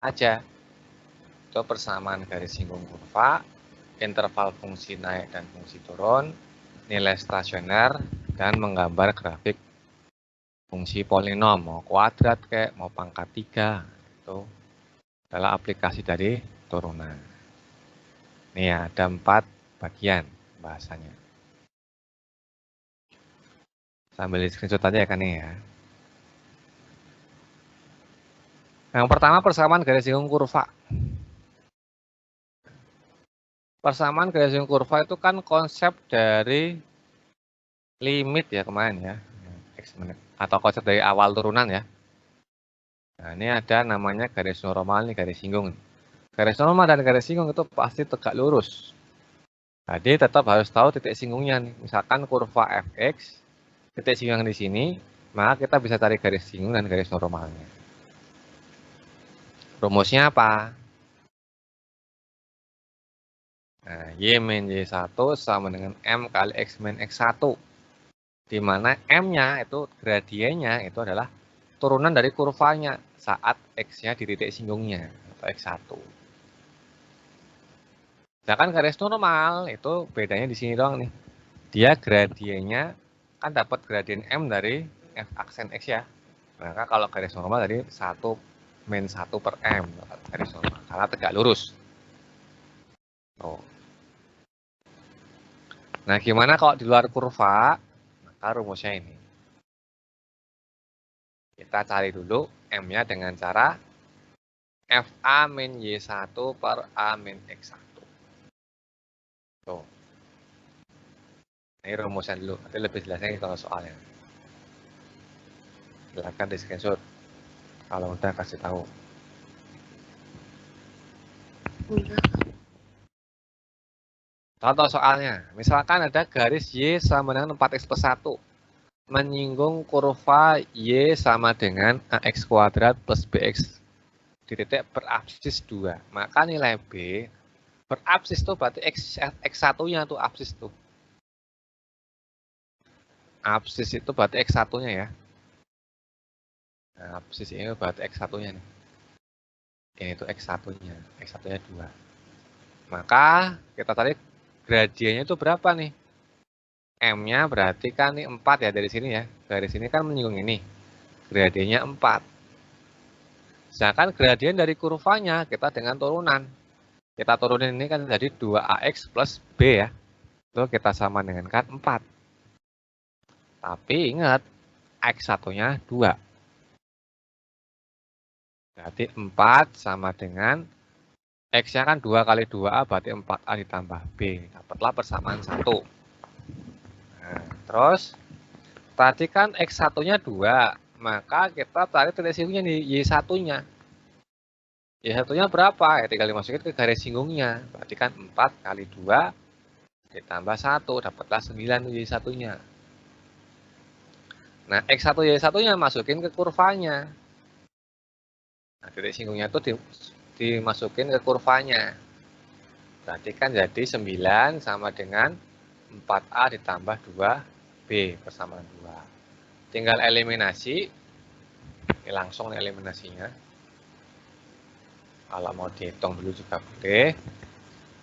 aja. Itu persamaan garis singgung kurva, interval fungsi naik dan fungsi turun, nilai stasioner, dan menggambar grafik fungsi polinom, mau kuadrat kayak mau pangkat 3. Itu adalah aplikasi dari turunan. Nih ada 4 bagian bahasanya. Sambil di screenshot aja ya kan nih ya. Yang pertama persamaan garis singgung kurva. Persamaan garis singgung kurva itu kan konsep dari limit ya kemarin ya. Atau konsep dari awal turunan ya. Nah, ini ada namanya garis normal nih, garis singgung. Garis normal dan garis singgung itu pasti tegak lurus. Jadi tetap harus tahu titik singgungnya nih. Misalkan kurva fx, titik singgung di sini, maka kita bisa cari garis singgung dan garis normalnya. Rumusnya apa? Nah, y min y1 sama dengan m kali x min x1. Di mana m-nya itu gradiennya itu adalah turunan dari kurvanya saat x-nya di titik singgungnya atau x1. Sedangkan garis normal itu bedanya di sini doang nih. Dia gradiennya kan dapat gradien m dari f aksen x ya. Maka kalau garis normal tadi 1 min 1 per m garis normal karena tegak lurus. Oh. Nah, gimana kalau di luar kurva? Maka rumusnya ini. Kita cari dulu m-nya dengan cara fa min y1 per a min x1. Tuh. Ini rumusnya dulu, nanti lebih jelasnya kalau soalnya. Silahkan di screenshot kalau udah kasih tahu. Udah. Contoh soalnya, misalkan ada garis y sama dengan 4x plus 1 menyinggung kurva y sama dengan ax kuadrat plus bx di titik berabsis 2. Maka nilai b berabsis tuh berarti x1-nya tuh absis tuh. Absis itu berarti x1-nya ya. Nah, absis ini berarti x1-nya nih. Ini tuh x1-nya, x1-nya 2. Maka kita tarik gradiennya itu berapa nih? M-nya berarti kan ini 4 ya dari sini ya. Dari sini kan menyinggung ini. Gradiennya 4. Sedangkan gradien dari kurvanya kita dengan turunan. Kita turunin ini kan jadi 2ax plus b ya. Itu kita sama dengan kan 4. Tapi ingat, x1-nya 2. Berarti 4 sama dengan x-nya kan 2 kali 2a berarti 4a ditambah b. Dapatlah persamaan 1. Nah, terus tadi kan x1-nya 2. Maka kita cari titik singgungnya nih, y1-nya. Y1-nya berapa? Ya tinggal dimasukin ke garis singgungnya. Berarti kan 4 kali 2 ditambah 1. Dapatlah 9 y1-nya. Nah, x1 y1-nya masukin ke kurvanya. Nah, titik singgungnya itu dimasukin ke kurvanya. Berarti kan jadi 9 sama dengan 4a ditambah 2b persamaan 2. Tinggal eliminasi. Ini langsung eliminasinya. Kalau mau dihitung dulu juga boleh.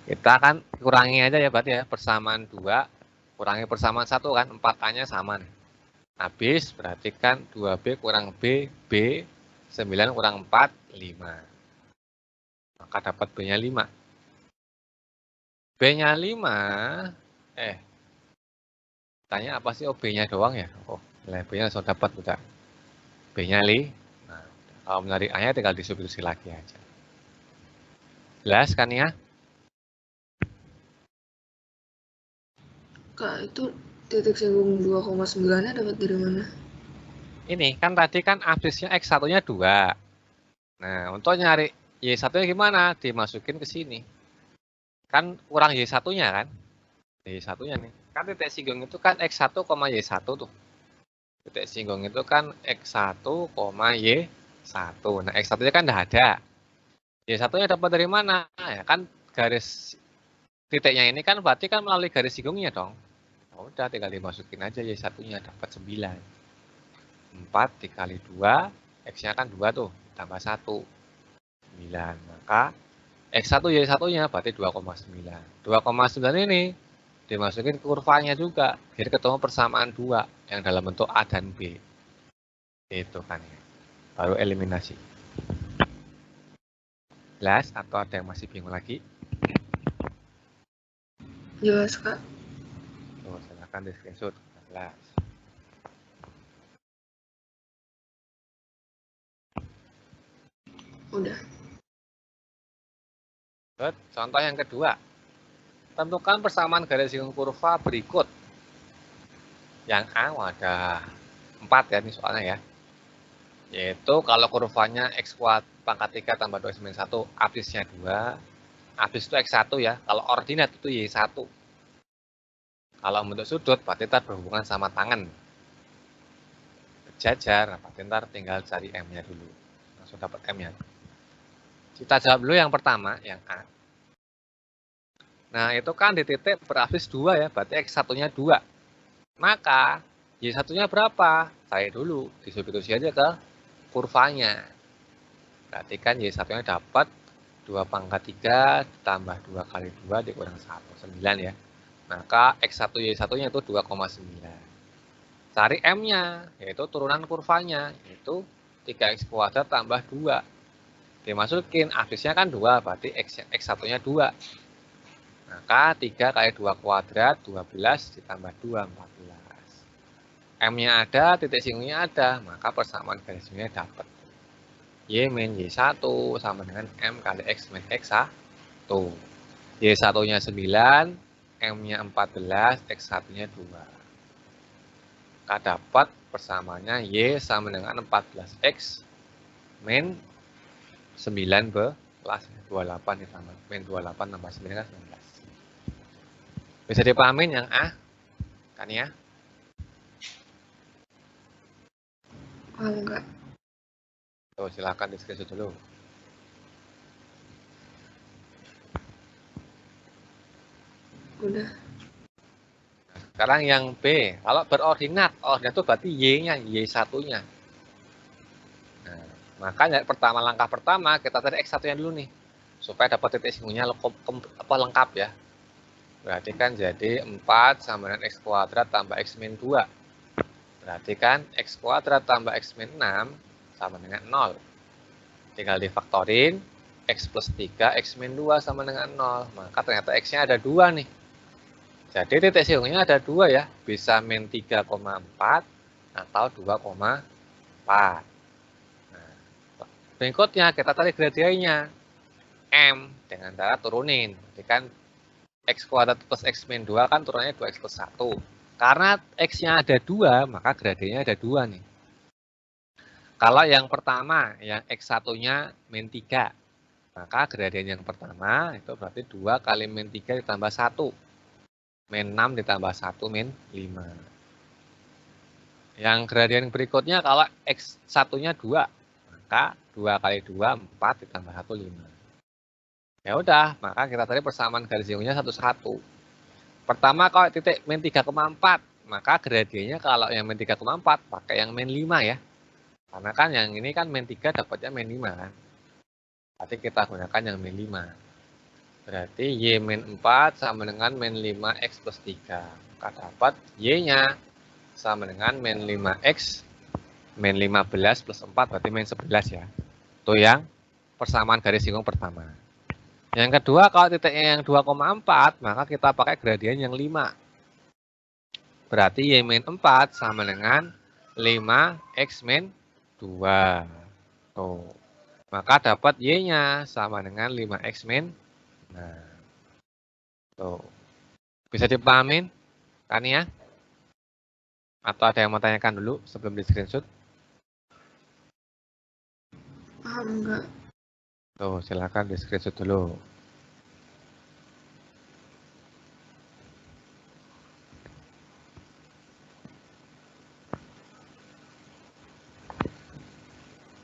Kita kan kurangi aja ya berarti ya. Persamaan 2 kurangi persamaan 1 kan. 4a-nya sama nih. Habis berarti kan 2b kurang b, b. 9 kurang 4, 5. Maka dapat b-nya 5. B-nya 5. Tanya apa sih? Oh, B-nya doang ya? Oh, nilai B-nya langsung dapat udah. B-nya 5. Nah, kalau mencari A-nya tinggal disubstitusi lagi aja. Jelas kan ya? Kak, itu titik singgung 2,9-nya dapat dari mana? Ini kan tadi kan absisnya X1-nya 2. Nah, untuk nyari Y1-nya gimana? Dimasukin ke sini. Kan kurang Y1-nya kan? Y1-nya nih. Kan titik singgung itu kan X1, Y1 tuh. Titik singgung itu kan X1, Y1. Nah, X1-nya kan udah ada. Y1-nya dapat dari mana? Ya kan garis titiknya ini kan berarti kan melalui garis singgungnya dong. Oh, udah tinggal dimasukin aja Y1-nya dapat 9. 4 dikali 2, X-nya kan 2 tuh, tambah 1. Maka X1 Y1-nya berarti 2,9. 2,9 ini dimasukin kurvanya juga, biar ketemu persamaan 2 yang dalam bentuk A dan B. Itu kan ya. Baru eliminasi. Jelas atau ada yang masih bingung lagi? Jelas, Kak. Tuh, silakan di screenshot. Jelas. Udah. Contoh yang kedua. Tentukan persamaan garis sinkron kurva berikut. Yang A ada 4 ya ini soalnya ya. Yaitu kalau kurvanya X kuadrat pangkat 3 tambah 2 X min 1, absisnya 2. Absis itu X1 ya. Kalau ordinat itu Y1. Kalau bentuk sudut berarti ntar berhubungan sama tangan. Berjajar, berarti ntar tinggal cari M-nya dulu. Langsung dapat M-nya. Kita jawab dulu yang pertama, yang A. Nah, itu kan di titik berabsis 2 ya, berarti X1-nya 2. Maka, Y1-nya berapa? Cari dulu, disubstitusi aja ke kurvanya. Berarti kan Y1-nya dapat 2 pangkat 3 ditambah 2 kali 2 dikurang 1, 9 ya. Maka X1 Y1-nya itu 2,9. Cari M-nya, yaitu turunan kurvanya, yaitu 3X kuadrat tambah 2. Dimasukin, absisnya kan 2, berarti X1-nya 2. Maka 3 kali 2 kuadrat, 12 ditambah 2, 14. M-nya ada, titik singgungnya ada, maka persamaan garis singgungnya dapat. Y min Y1 sama dengan M kali X min X1. Y1-nya 9, M-nya 14, X1-nya 2. Maka dapat persamaannya Y sama dengan 14X min 9 belas 28 ditambah min 28 tambah 9 kan 19. Bisa dipahamin yang A kan ya? Enggak. Tuh, silakan di screenshot dulu. Udah. Sekarang yang B, kalau berordinat, ordinat itu berarti Y-nya, Y1-nya. Nah, makanya langkah pertama kita cari X1-nya dulu nih, supaya dapat titik singgungnya lengkap ya. Berarti kan jadi 4 sama dengan X kuadrat tambah X min 2. Berarti kan X kuadrat tambah X min 6 sama dengan 0. Tinggal difaktorin, X plus 3, X min 2 sama dengan 0. Maka ternyata X-nya ada 2 nih. Jadi titik singgungnya ada 2 ya. Bisa min 3,4 atau 2,4. Nah, berikutnya kita cari gradiennya. M dengan cara turunin. Jadi kan X kuadrat plus X min 2 kan turunannya 2X plus 1. Karena X-nya ada 2, maka gradiennya ada 2 nih. Kalau yang pertama, yang X1-nya min 3. Maka gradien yang pertama itu berarti 2 kali min 3 ditambah 1. Min 6 ditambah 1 min 5. Yang gradien berikutnya kalau X1-nya 2. Maka 2 kali 2, 4 ditambah 1, 5. Ya udah, maka kita tadi persamaan garis singgungnya 1, 1. Pertama kalau titik min 3,4, maka gradiennya kalau yang min 3,4 pakai yang min 5 ya. Karena kan yang ini kan min 3 dapatnya min 5 kan. Berarti kita gunakan yang min 5. Berarti Y min 4 sama dengan min 5X plus 3. Maka dapat Y-nya sama dengan min 5X min 15 plus 4 berarti min 11 ya. Itu yang persamaan garis singgung pertama. Yang kedua, kalau titiknya yang 2,4, maka kita pakai gradien yang 5. Berarti Y min 4 sama dengan 5X min 2. Tuh. Maka dapat Y-nya sama dengan 5X min. Nah. Tuh. Bisa dipahamin? Kan ya? Atau ada yang mau tanyakan dulu sebelum di screenshot? Paham enggak? Tuh, silakan di screenshot dulu.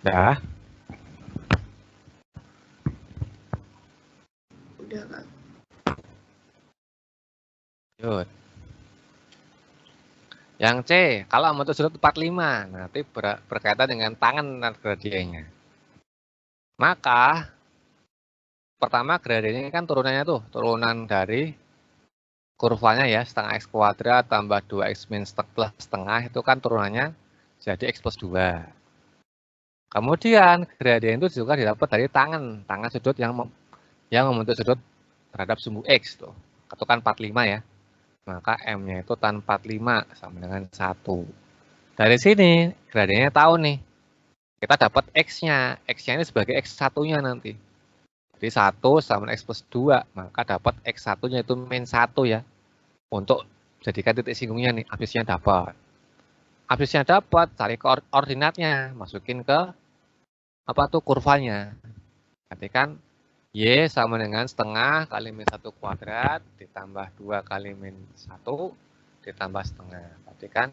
Dah. Udah, Kak. Yud. Yang C, kalau bentuk sudut 45, nanti berkaitan dengan tangan dan gradiennya. Maka pertama gradiennya kan turunannya tuh, turunan dari kurvanya ya, setengah X kuadrat tambah 2X min plus setengah itu kan turunannya jadi X plus 2. Kemudian gradien itu juga didapat dari tangan sudut yang membentuk sudut terhadap sumbu X tuh. Itu kan 45 ya. Maka M-nya itu tan 45 sama dengan 1. Dari sini gradiennya tahu nih. Kita dapat X-nya. X-nya ini sebagai X1-nya nanti. Jadi 1 sama X plus 2. Maka dapat X1-nya itu min 1 ya. Untuk jadikan titik singgungnya nih. Absisnya dapat. Absisnya dapat, cari koordinatnya. Masukin ke apa tuh kurvanya. Nanti kan Y sama dengan setengah kali min 1 kuadrat ditambah 2 kali min 1 ditambah setengah. Berarti kan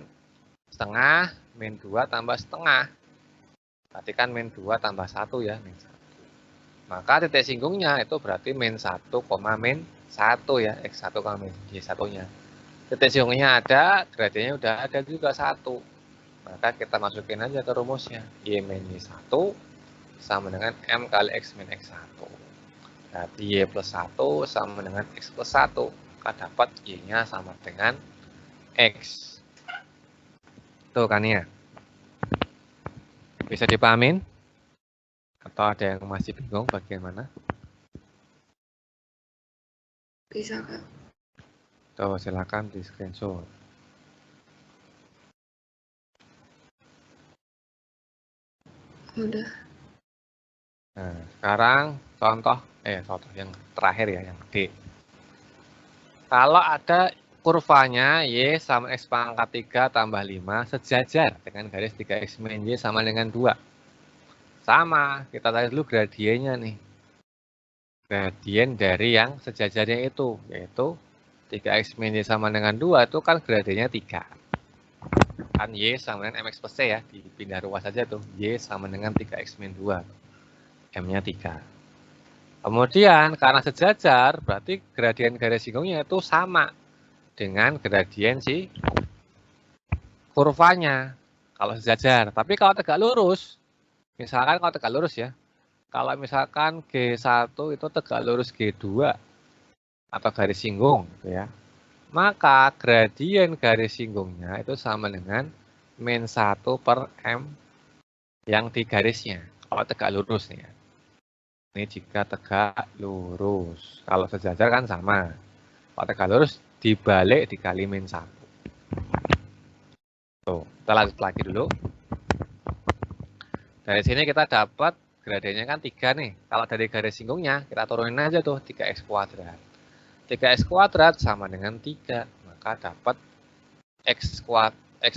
setengah min 2 tambah setengah. Berarti kan min 2 tambah 1 ya, min 1. Maka titik singgungnya itu berarti min 1, min 1 ya, X1, min Y1-nya. Titik singgungnya ada, gradiennya udah ada juga 1. Maka kita masukin aja ke rumusnya. Y min Y1 sama dengan M kali X min X1. Berarti Y plus 1 sama dengan X plus 1. Maka dapat Y-nya sama dengan X. Tuh kan ya. Bisa dipahamin? Atau ada yang masih bingung bagaimana? Bisa, Kak. Tuh, silakan di screenshot. Udah. Nah, sekarang contoh yang terakhir ya, yang D. Kalau ada kurvanya Y sama X pangkat 3 tambah 5 sejajar dengan garis 3X min Y sama dengan 2. Sama, kita tarik dulu gradiennya nih. Gradien dari yang sejajarnya itu, yaitu 3X min Y sama dengan 2 itu kan gradiennya 3. Kan Y sama dengan MX plus C ya, dipindah ruas saja tuh. Y sama dengan 3X min 2. M-nya 3. Kemudian karena sejajar, berarti gradien garis singgungnya itu sama dengan gradien si kurvanya. Kalau sejajar. Tapi kalau tegak lurus, misalkan kalau tegak lurus ya, kalau misalkan G1 itu tegak lurus G2 atau garis singgung gitu ya, maka gradien garis singgungnya itu sama dengan min 1 per M yang di garisnya. Kalau tegak lurus nih ya. Ini jika tegak lurus. Kalau sejajar kan sama. Kalau tegak lurus dibalik dikali min 1. Tuh, kita lanjut lagi dulu. Dari sini kita dapat gradiennya kan 3 nih. Kalau dari garis singgungnya kita turunin aja tuh 3X kuadrat. 3X kuadrat sama dengan 3. Maka dapat X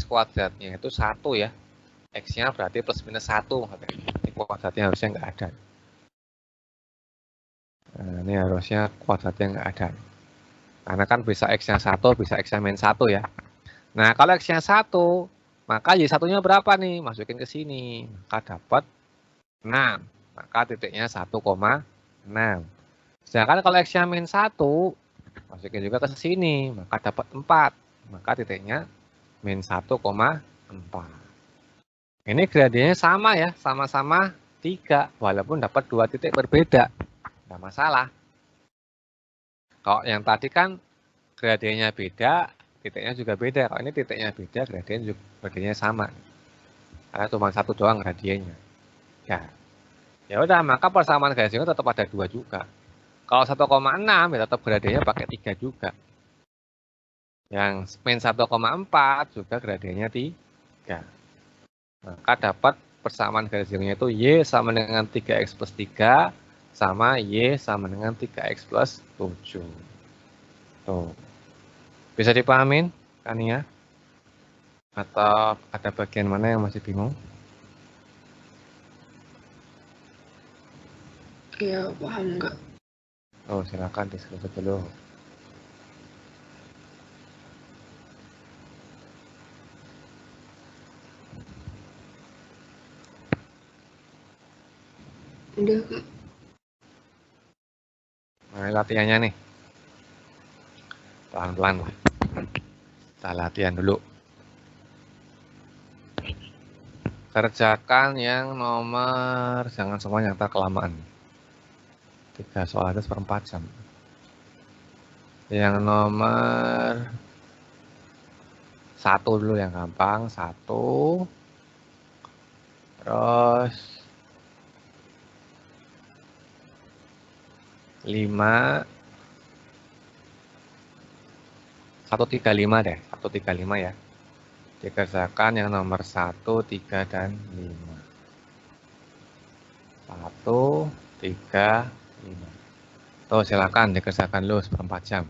kuadratnya itu 1 ya. X-nya berarti plus minus 1. Ini kuadratnya harusnya nggak ada. Nah, ini harusnya kuadratnya nggak ada. Karena kan bisa X-nya 1, bisa X-nya min 1 ya. Nah, kalau X-nya 1, maka Y1-nya berapa nih? Masukin ke sini. Maka dapat 6. Maka titiknya 1,6. Sedangkan kalau X-nya min 1, masukin juga ke sini. Maka dapat 4. Maka titiknya min 1,4. Ini gradiennya sama ya, sama-sama 3. Walaupun dapat 2 titik berbeda. Nggak masalah. Kalau yang tadi kan gradiennya beda, titiknya juga beda. Kalau ini titiknya beda, gradiennya sama. Karena cuma 1 doang gradiennya. Ya udah, maka persamaan gradiennya tetap ada 2 juga. Kalau 1,6 ya tetap gradiennya pakai 3 juga. Yang min 1,4 juga gradiennya 3. Maka dapat persamaan gradiennya itu Y sama dengan 3X plus 3 sama Y sama dengan 3X plus 7. Tuh. Bisa dipahamin kan ya? Atau ada bagian mana yang masih bingung? Iya, paham nggak? Oh, silakan diskusi dulu. Udah, Kak. Nah, latihannya nih. Pelan-pelan lah. Kita latihan dulu. Kerjakan yang nomor, jangan semuanya, ntar kelamaan. 3 soal itu 1/4 jam. Yang nomor 1 dulu yang gampang. 1. Terus 5. 135 deh. 135 ya. Dikerjakan yang nomor 1, 3, dan 5. 1, 3, 5. Tuh silakan dikerjakan dulu 1/4 jam.